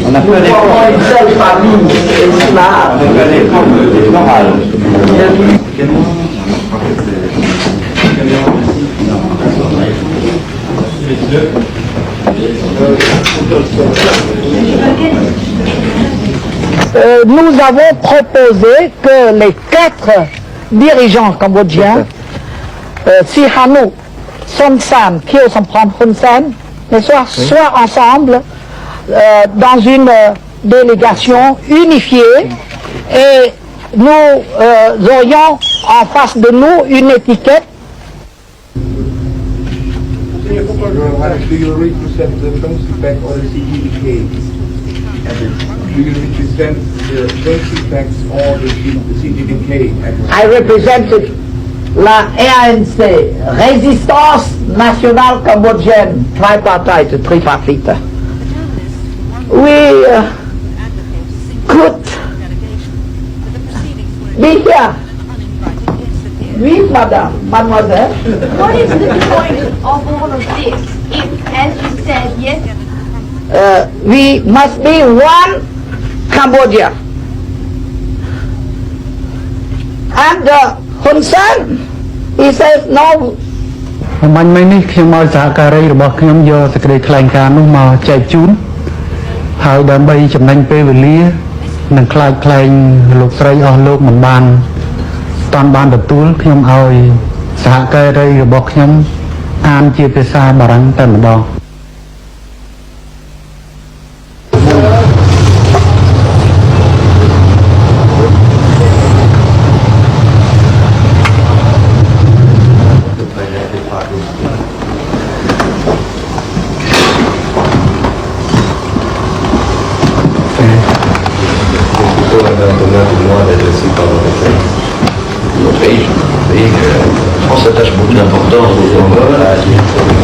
On a fait une seule famille, et là, normal. Nous avons proposé que les 4 dirigeants cambodgiens, Sihanouk, Son San, Khieu Sampram, Hun Sen, soient ensemble dans une délégation unifiée et nous aurions en face de nous une étiquette. Do you represent the Dongsi or the CDK? Do you represent the Dongsi or the CDK? I represented la RNC, Résistance Nationale Cambodgienne, tripartite. We could be here. Oui, madame, mademoiselle. What is the point of all of this if, as you said, yes? We must be one Cambodia. And Hun Sen, he says no. មិនមែននេះខ្ញុំមកសហការីរបស់ខ្ញុំយកសេចក្តីថ្លែងការណ៍នោះមកចែកជូនហើយដើម្បីចំណេញពេលវេលានិងខ្លាចខ្លែងលោកស្រីអស់លោកមិនបានបានទទួលខ្ញុំឲ្យសហការីរបស់ខ្ញុំអានជាភាសាបារាំងតែម្ដង France attache beaucoup d'importance aux Mongols.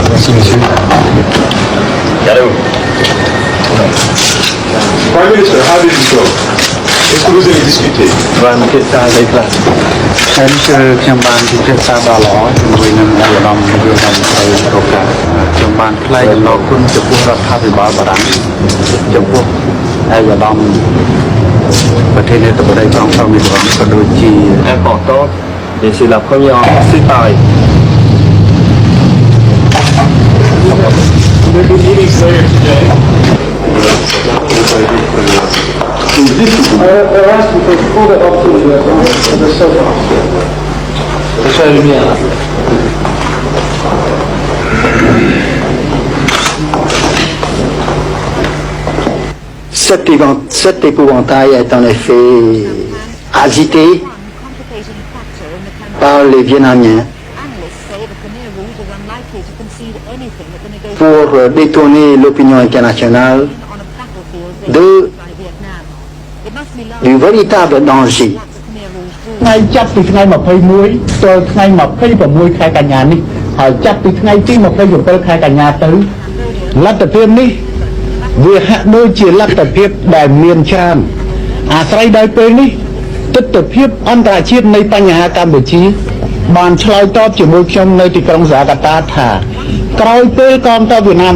Merci monsieur. Regardez-vous. Prime Minister, how did it go? Est-ce que vous avez discuté? បានពិភាក្សាលេខខ្លះខ្ញុំបានពិភាក្សាដល់ល្អជាមួយនឹងអាយដាមនាយករដ្ឋមន្ត្រីរកការខ្ញុំបានថ្លែងអំណរគុណចំពោះរដ្ឋាភិបាលបារាំងចំពោះអាយដាមប្រធានាធិបតីក្រុងសោមីត្រង់ក៏ដូចជា Important. Et c'est la première. C'est pareil. The meetings later today. They're asking for further up to the sofa. C'est la lumière là. Cet épouvantail est en effet agité par les Vietnamiens pour détourner l'opinion internationale du véritable danger. ថ្ងៃចាប់ពីថ្ងៃ21ដល់ថ្ងៃ26ខែកញ្ញានេះហើយចាប់ពីថ្ងៃទី27ខែកញ្ញាទៅលទ្ធភាពនេះវាហាក់ដូចជាលទ្ធភាពដែលមានច្រើនអាស្រ័យដោយពេលនេះទស្សនវិជ្ជាអន្តរជាតិនៃបញ្ហាកម្ពុជាបានឆ្លើយតបជាមួយខ្ញុំនៅទីក្រុងហ្សាកាតាថាក្រោយពេលកងទ័ពវៀតណាម